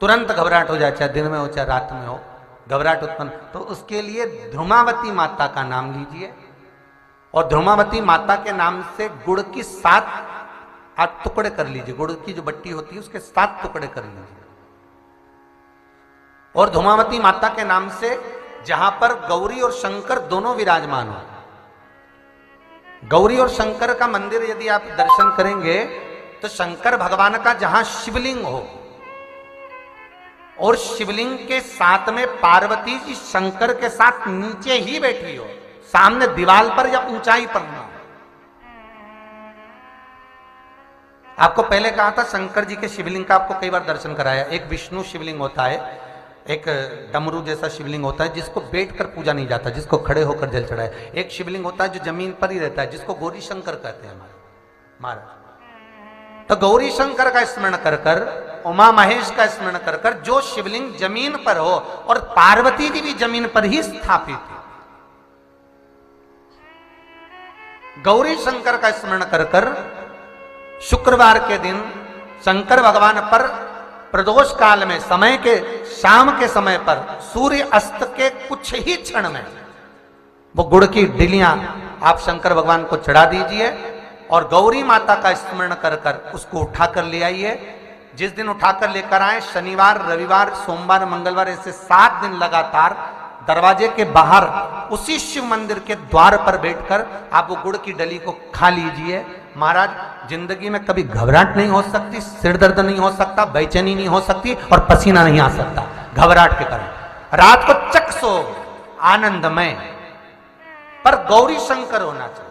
तुरंत घबराहट हो जाए, चाहे दिन में हो चाहे रात में हो, घबराहट उत्पन्न, तो उसके लिए ध्रुमावती माता का नाम लीजिए और ध्रुमावती माता के नाम से गुड़ की 7 आप टुकड़े कर लीजिए। गुड़ की जो बट्टी होती है उसके 7 टुकड़े कर लीजिए और ध्रुमावती माता के नाम से जहां पर गौरी और शंकर दोनों विराजमान हो, गौरी और शंकर का मंदिर यदि आप दर्शन करेंगे तो शंकर भगवान का जहां शिवलिंग हो और शिवलिंग के साथ में पार्वती जी शंकर के साथ नीचे ही बैठी हो, सामने दीवार पर या ऊंचाई पर ना। आपको पहले कहा था शंकर जी के शिवलिंग का आपको कई बार दर्शन कराया। एक विष्णु शिवलिंग होता है, एक डमरू जैसा शिवलिंग होता है जिसको बैठकर पूजा नहीं जाता, जिसको खड़े होकर जल चढ़ाए। एक शिवलिंग होता है जो जमीन पर ही रहता है, जिसको गौरी शंकर कहते हैं हमारे महाराज। तो गौरी शंकर का स्मरण कर कर, उमा महेश का स्मरण कर कर, जो शिवलिंग जमीन पर हो और पार्वती जी भी जमीन पर ही स्थापित है, गौरी शंकर का स्मरण कर कर शुक्रवार के दिन शंकर भगवान पर प्रदोष काल में समय के शाम के समय पर सूर्य अस्त के कुछ ही क्षण में वो गुड़ की डिलियां आप शंकर भगवान को चढ़ा दीजिए और गौरी माता का स्मरण कर कर उसको उठाकर ले आइए। जिस दिन उठाकर लेकर आए, शनिवार रविवार सोमवार मंगलवार ऐसे 7 दिन लगातार दरवाजे के बाहर उसी शिव मंदिर के द्वार पर बैठकर आप वो गुड़ की डली को खा लीजिए। महाराज, जिंदगी में कभी घबराहट नहीं हो सकती, सिर दर्द नहीं हो सकता, बेचैनी नहीं हो सकती और पसीना नहीं आ सकता घबराहट के कारण। रात को चक सो आनंदमय, पर गौरी शंकर होना चाहिए।